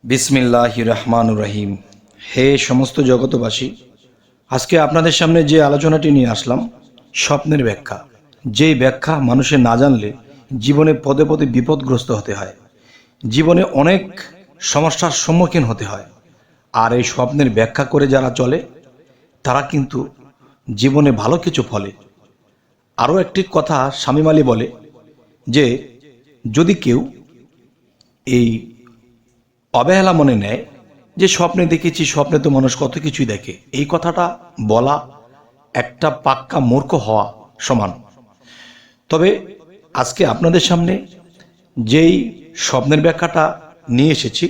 বিসমিল্লাহির রহমানুর রহিম। হে সমস্ত জগতবাসী, আজকে আপনাদের সামনে যে আলোচনাটি নিয়ে আসলাম, স্বপ্নের ব্যাখ্যা। যেই ব্যাখ্যা মানুষের না জানলে জীবনে পদে পদে বিপদগ্রস্ত হতে হয়, জীবনে অনেক সমস্যার সম্মুখীন হতে হয়। আর এই স্বপ্নের ব্যাখ্যা করে যারা চলে তারা কিন্তু জীবনে ভালো কিছু ফলে। আরও একটি কথা শামীম আলী বলে যে, যদি কেউ এই অবহেলা মনে নেয় যে স্বপ্নে দেখেছি, স্বপ্নে তো মানুষ কত কিছুই দেখে, এই কথাটা বলা একটা পাক্কা মূর্খ হওয়া সমান। তবে আজকে আপনাদের সামনে যেই স্বপ্নের ব্যাখ্যাটা নিয়ে এসেছি,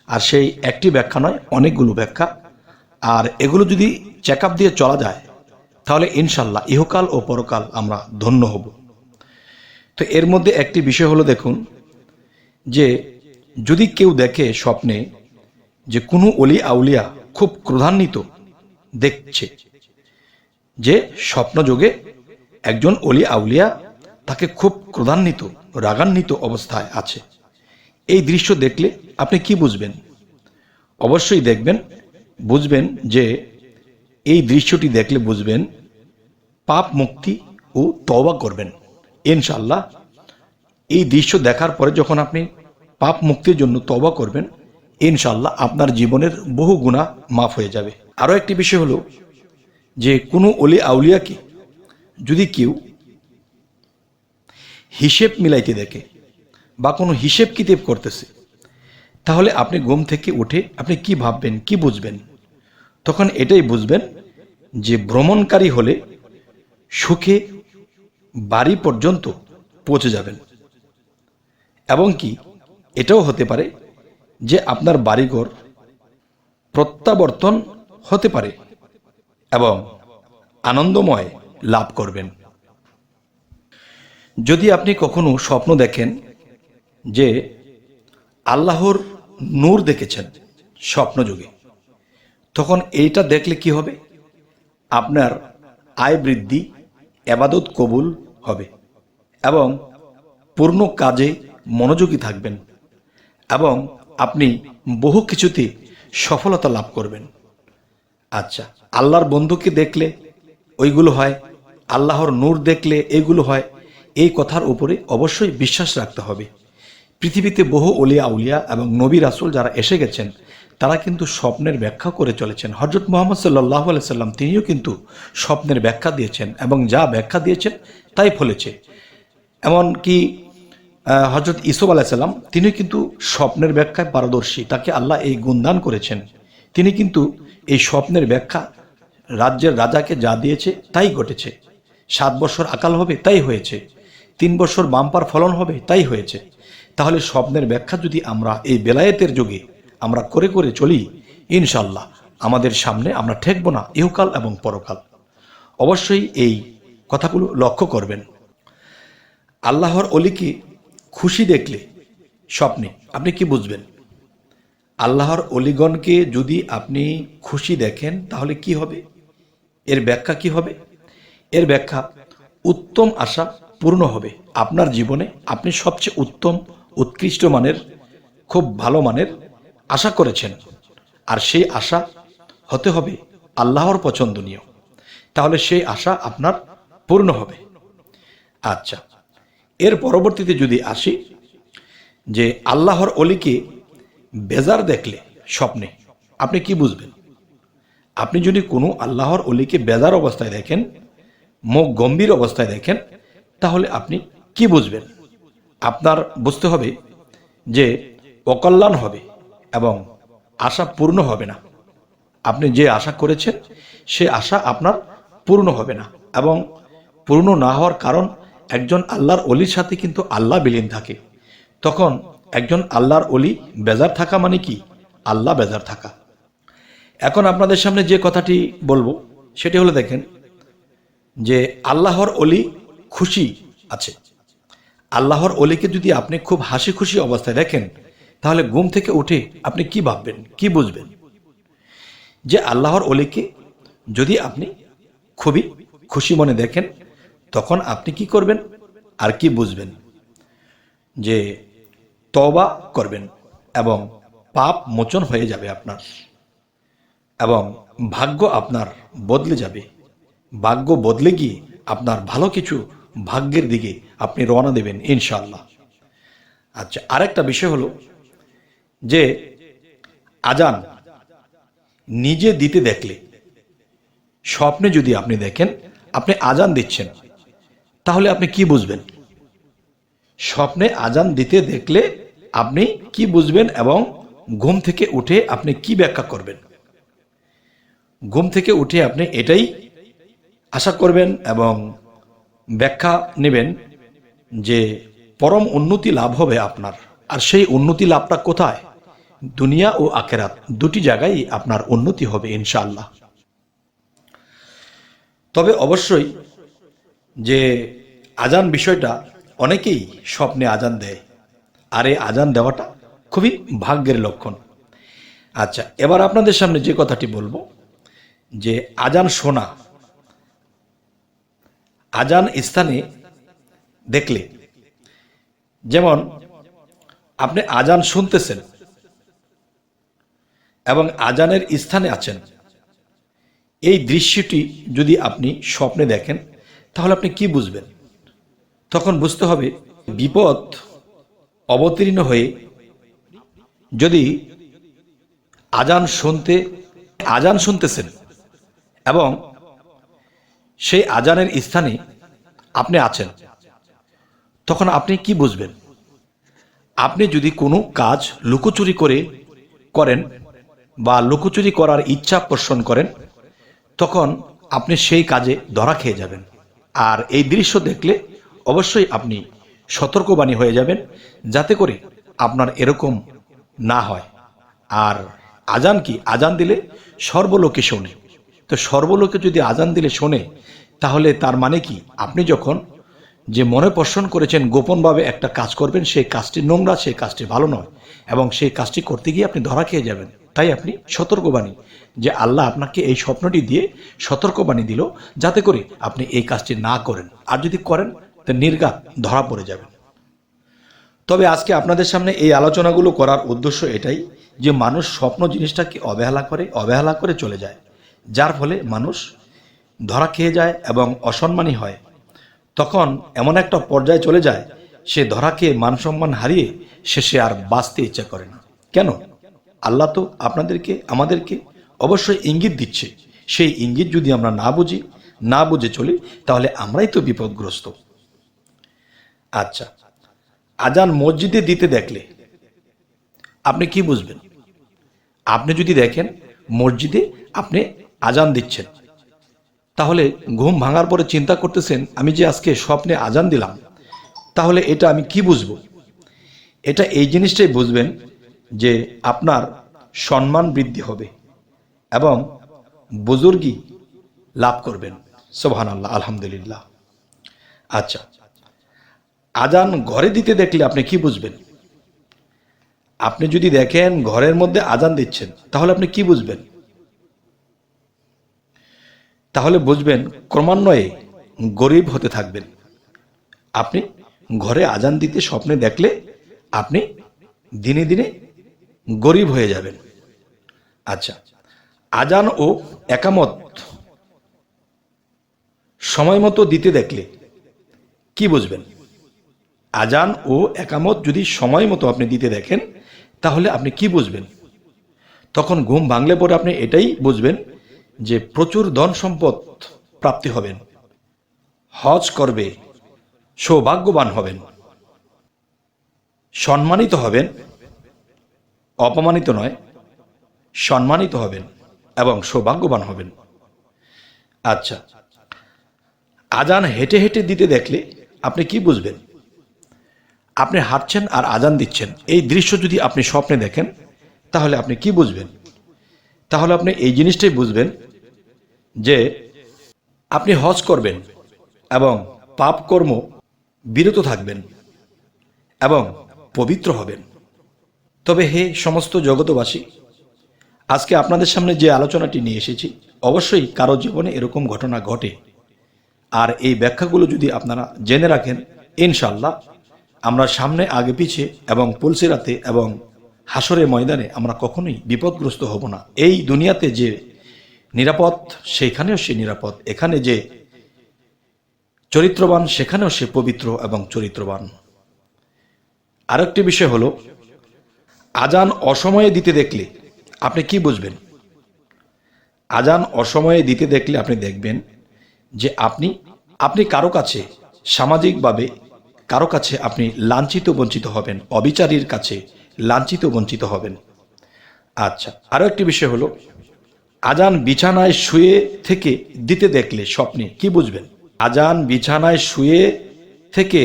আর সেই একটি ব্যাখ্যা নয়, অনেকগুলো ব্যাখ্যা। আর এগুলো যদি চেক আপ দিয়ে চলা যায় তাহলে ইনশাল্লাহ ইহকাল ও পরকাল আমরা ধন্য হব। তো এর মধ্যে একটি বিষয় হলো, দেখুন যে যদি কেউ দেখে স্বপ্নে যে কোনো অলি আউলিয়া খুব ক্রোধান্বিত দেখছে, যে স্বপ্নযোগে একজন অলি আউলিয়া তাকে খুব ক্রোধান্বিত রাগান্বিত অবস্থায় আছে, এই দৃশ্য দেখলে আপনি কি বুঝবেন? অবশ্যই বুঝবেন যে এই দৃশ্যটি দেখলে বুঝবেন পাপ মুক্তি ও তওবা করবেন ইনশাআল্লাহ। এই দৃশ্য দেখার পরে যখন আপনি পাপ মুক্তির জন্য তওবা করবেন, ইনশাআল্লাহ আপনার জীবনের বহু গুনাহ মাফ হয়ে যাবে। আরও একটি বিষয় হলো যে কোনো অলি আউলিয়াকে যদি কেউ হিসেব মিলাইতে দেখে বা কোনো হিসেব কিতাব করতেছে, তাহলে আপনি ঘুম থেকে উঠে আপনি কি ভাববেন, কি বুঝবেন? তখন এটাই বুঝবেন যে ভ্রমণকারী হলে সুখে বাড়ি পর্যন্ত পৌঁছে যাবেন। এবং কি এটাও হতে পারে যে আপনার বাড়িঘর প্রত্যাবর্তন হতে পারে এবং আনন্দময় লাভ করবেন। যদি আপনি কখনো স্বপ্ন দেখেন যে আল্লাহর নূর দেখেছেন স্বপ্নযোগে, তখন এইটা দেখলে কি হবে? আপনার আয় বৃদ্ধি, ইবাদত কবুল হবে এবং পূর্ণ কাজে মনোযোগী থাকবেন এবং আপনি বহু কিছুতে সফলতা লাভ করবেন। আচ্ছা, আল্লাহর বন্ধুকে দেখলে ওইগুলো হয়, আল্লাহর নূর দেখলে এইগুলো হয়, এই কথার উপরে অবশ্যই বিশ্বাস রাখতে হবে। পৃথিবীতে বহু অলিয়া আউলিয়া এবং নবী রাসূল যারা এসে গেছেন, তারা কিন্তু স্বপ্নের ব্যাখ্যা করে চলেছেন। হযরত মুহাম্মদ সাল্লাল্লাহু আলাইহি সাল্লাম তিনিও কিন্তু স্বপ্নের ব্যাখ্যা দিয়েছেন এবং যা ব্যাখ্যা দিয়েছেন তাই ফলেছে। এমনকি হযরত ইউসুফ আলাইহিস সালাম তিনি কিন্তু স্বপ্নের ব্যাখ্যায় পারদর্শী, তাকে আল্লাহ এই গুণদান করেছেন। তিনি কিন্তু এই স্বপ্নের ব্যাখ্যা, রাজ্যের রাজাকে যা দিয়েছে তাই ঘটেছে। 7 বছর আকাল হবে, তাই হয়েছে। 3 বছর বাম্পার ফলন হবে, তাই হয়েছে। তাহলে স্বপ্নের ব্যাখ্যা যদি আমরা এই বেলায়েতের যুগে আমরা করে করে চলি, ইনশাল্লাহ আমাদের সামনে আমরা ঠেকব না ইহকাল এবং পরকাল। অবশ্যই এই কথাগুলো লক্ষ্য করবেন। আল্লাহর অলিকে খুশি দেখলে স্বপ্নে আপনি কি বুঝবেন? আল্লাহর অলিগণকে যদি আপনি খুশি দেখেন তাহলে কি হবে? এর ব্যাখ্যা কি হবে? এর ব্যাখ্যা উত্তম আশা পূর্ণ হবে আপনার জীবনে। আপনি সবচেয়ে উত্তম, উৎকৃষ্ট মানের, খুব ভালো মানের আশা করেছেন, আর সেই আশা হতে হবে আল্লাহর পছন্দনীয়, তাহলে সেই আশা আপনার পূর্ণ হবে। আচ্ছা, এর পরবর্তীতে যদি আসি যে আল্লাহর অলিকে বেজার দেখলে স্বপ্নে আপনি কি বুঝবেন? আপনি যদি কোনো আল্লাহর অলিকে বেজার অবস্থায় দেখেন, মুখ গম্ভীর অবস্থায় দেখেন, তাহলে আপনি কি বুঝবেন? আপনার বুঝতে হবে যে অকল্যাণ হবে এবং আশা পূর্ণ হবে না। আপনি যে আশা করেছেন সে আশা আপনার পূর্ণ হবে না, এবং পূর্ণ না হওয়ার কারণ একজন আল্লাহর অলির সাথে কিন্তু আল্লাহ বিলীন থাকে। তখন একজন আল্লাহর অলি বেজার থাকা মানে কি? আল্লাহ বেজার থাকা। এখন আপনাদের সামনে যে কথাটি বলবো সেটি হলো, দেখেন যে আল্লাহর অলি খুশি আছে। আল্লাহর অলিকে যদি আপনি খুব হাসি খুশি অবস্থায় দেখেন, তাহলে ঘুম থেকে উঠে আপনি কি ভাববেন, কি বুঝবেন? যে আল্লাহর অলিকে যদি আপনি খুবই খুশি মনে দেখেন, তখন আপনি কি করবেন আর কি বুঝবেন? যে তওবা করবেন এবং পাপ মোচন হয়ে যাবে আপনার, এবং ভাগ্য আপনার বদলে যাবে। ভাগ্য বদলে গিয়ে আপনার ভালো কিছু ভাগ্যের দিকে আপনি রওনা দেবেন ইনশাআল্লাহ। আচ্ছা, আরেকটা বিষয় হলো যে আজান নিজে দিতে দেখলে, স্বপ্নে যদি আপনি দেখেন আপনি আজান দিচ্ছেন, তাহলে আপনি কি বুঝবেন? স্বপ্নে আজান দিতে দেখলে আপনি কি বুঝবেন এবং ঘুম থেকে উঠে আপনি কি ব্যাখ্যা করবেন? ঘুম থেকে উঠে আপনি এটাই আশা করবেন এবং ব্যাখ্যা নেবেন যে পরম উন্নতি লাভ হবে আপনার। আর সেই উন্নতি লাভটা কোথায়? দুনিয়া ও আখেরাত দুটি জায়গায় আপনার উন্নতি হবে ইনশাআল্লাহ। তবে অবশ্যই যে আজান বিষয়টা, অনেকেই স্বপ্নে আজান দেয়, আর এই আজান দেওয়াটা খুবই ভাগ্যের লক্ষণ। আচ্ছা, এবার আপনাদের সামনে যে কথাটি বলবো যে আজান শোনা, আজান স্থানে দেখলে, যেমন আপনি আজান শুনতেছেন এবং আজানের স্থানে আছেন, এই দৃশ্যটি যদি আপনি স্বপ্নে দেখেন তাহলে আপনি কি বুঝবেন? তখন বুঝতে হবে বিপদ অবতীর্ণ হয়ে যদি আজান শুনতেছেন এবং সেই আজানের স্থানে আপনি আছেন, তখন আপনি কি বুঝবেন? আপনি যদি কোনো কাজ লুকোচুরি করেন বা লুকোচুরি করার ইচ্ছা পোষণ করেন, তখন আপনি সেই কাজে ধরা খেয়ে যাবেন। আর এই দৃশ্য দেখলে অবশ্যই আপনি সতর্কবাণী হয়ে যাবেন, যাতে করে আপনার এরকম না হয়। আর আজান কি? আজান দিলে সর্বলোকে শোনে। তো সর্বলোকে যদি আজান দিলে শোনে, তাহলে তার মানে কি? আপনি যখন যে মনে পোষণ করেছেন গোপনভাবে একটা কাজ করবেন, সেই কাজটি নোংরা, সেই কাজটি ভালো নয়, এবং সেই কাজটি করতে গিয়ে আপনি ধরা খেয়ে যাবেন। তাই আপনি সতর্কবাণী, যে আল্লাহ আপনাকে এই স্বপ্নটি দিয়ে সতর্কবাণী দিল, যাতে করে আপনি এই কাজটি না করেন। আর যদি করেন তো নির্ঘাত ধরা পড়ে যাবেন। তবে আজকে আপনাদের সামনে এই আলোচনাগুলো করার উদ্দেশ্য এটাই যে মানুষ স্বপ্ন জিনিসটাকে অবহেলা করে চলে যায়, যার ফলে মানুষ ধরা খেয়ে যায় এবং অসম্মানী হয়। তখন এমন একটা পর্যায়ে চলে যায়, সে ধরা খেয়ে মান সম্মান হারিয়ে শেষে আর বাঁচতে ইচ্ছা করে না। কেন? আল্লাহ তো আমাদেরকে অবশ্যই ইঙ্গিত দিচ্ছে। সেই ইঙ্গিত যদি আমরা না বুঝে চলি, তাহলে আমরাই তো বিপদগ্রস্ত। আচ্ছা, আজান মসজিদে দিতে দেখলে আপনি কি বুঝবেন? আপনি যদি দেখেন মসজিদে আপনি আজান দিচ্ছেন, তাহলে ঘুম ভাঙার পরে চিন্তা করতেছেন, আমি যে আজকে স্বপ্নে আজান দিলাম, তাহলে এটা আমি কি বুঝবো? এটা এই জিনিসটাই বুঝবেন যে আপনার সম্মান বৃদ্ধি হবে এবং বুজুর্গি লাভ করবেন। সুবহানাল্লাহ, আলহামদুলিল্লাহ। আচ্ছা, আজান ঘরে দিতে দেখলে আপনি কি বুঝবেন? আপনি যদি দেখেন ঘরের মধ্যে আজান দিচ্ছেন, তাহলে আপনি কি বুঝবেন? তাহলে বুঝবেন ক্রমান্বয়ে গরিব হতে থাকবেন। আপনি ঘরে আজান দিতে স্বপ্নে দেখলে আপনি দিনে দিনে গরিব হয়ে যাবেন। আচ্ছা, আজান ও একামত সময় মতো দিতে দেখলে কি বুঝবেন? আজান ও একামত যদি সময় মতো আপনি দিতে দেখেন, তাহলে আপনি কি বুঝবেন? তখন ঘুম ভাঙলে পরে আপনি এটাই বুঝবেন যে প্রচুর ধন সম্পদ প্রাপ্তি হবেন, হজ করবে, সৌভাগ্যবান হবেন, সম্মানিত হবেন, অপমানিত নয়, সম্মানিত হবেন এবং সৌভাগ্যবান হবেন। আচ্ছা, আজান হেঁটে হেঁটে দিতে দেখলে আপনি কি বুঝবেন? আপনি হাঁটছেন আর আজান দিচ্ছেন, এই দৃশ্য যদি আপনি স্বপ্নে দেখেন, তাহলে আপনি কি বুঝবেন? তাহলে আপনি এই জিনিসটাই বুঝবেন যে আপনি হজ করবেন এবং পাপ কর্ম বিরত থাকবেন এবং পবিত্র হবেন। তবে হে সমস্ত জগতবাসী, আজকে আপনাদের সামনে যে আলোচনাটি নিয়ে এসেছি, অবশ্যই কারো জীবনে এরকম ঘটনা ঘটে, আর এই ব্যাখ্যাগুলো যদি আপনারা জেনে রাখেন, ইনশাল্লাহ আমরা সামনে আগে পিছে এবং পুলসিরাতে এবং হাসরের ময়দানে আমরা কখনোই বিপদগ্রস্ত হব না। এই দুনিয়াতে যে নিরাপদ সেইখানেও সে নিরাপদ, এখানে যে চরিত্রবান সেখানেও সে পবিত্র এবং চরিত্রবান। আরেকটি বিষয় হলো, আজান অসময়ে দিতে দেখলে আপনি কি বুঝবেন? আজান অসময়ে দিতে দেখলে আপনি দেখবেন যে আপনি কারো কাছে সামাজিকভাবে কারো কাছে আপনি লাঞ্ছিত বঞ্চিত হবেন, অবিচারীর কাছে লাঞ্ছিত বঞ্চিত হবেন। আচ্ছা, আরও একটি বিষয় হলো, আজান বিছানায় শুয়ে থেকে দিতে দেখলে স্বপ্নে কি বুঝবেন? আজান বিছানায় শুয়ে থেকে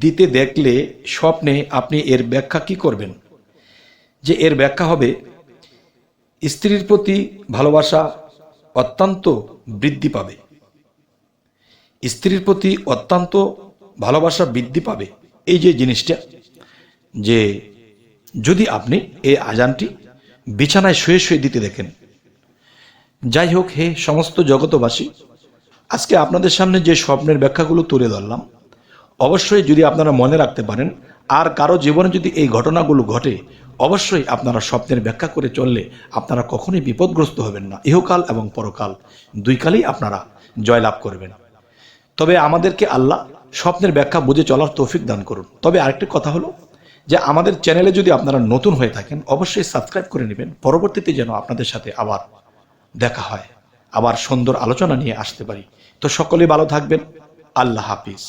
দিতে দেখলে স্বপ্নে আপনি এর ব্যাখ্যা কি করবেন? যে এর ব্যাখ্যা হবে, স্ত্রীর প্রতি ভালোবাসা অত্যন্ত বৃদ্ধি পাবে। স্ত্রীর প্রতি অত্যন্ত ভালোবাসা বৃদ্ধি পাবে। এই যে জিনিসটা, যে যদি আপনি এই আজানটি বিছানায় শুয়ে শুয়ে দিতে দেখেন। যাই হোক, হে সমস্ত জগতবাসী, আজকে আপনাদের সামনে যে স্বপ্নের ব্যাখ্যাগুলো তুলে ধরলাম, অবশ্যই যদি আপনারা মনে রাখতে পারেন, আর কারো জীবনে যদি এই ঘটনাগুলো ঘটে, অবশ্যই আপনারা স্বপ্নের ব্যাখ্যা করে চললে আপনারা কখনোই বিপদগ্রস্ত হবেন না। ইহকাল এবং পরকাল দুই কালেই আপনারা জয়লাভ করবেন। তবে আমাদেরকে আল্লাহ স্বপ্নের ব্যাখ্যা বুঝে চলার তৌফিক দান করুন। তবে আরেকটি কথা হলো যে আমাদের চ্যানেলে যদি আপনারা নতুন হয়ে থাকেন, অবশ্যই সাবস্ক্রাইব করে নেবেন, পরবর্তীতে যেন আপনাদের সাথে আবার দেখা হয়, আবার সুন্দর আলোচনা নিয়ে আসতে পারি। তো সকলেই ভালো থাকবেন। আল্লাহ হাফিজ।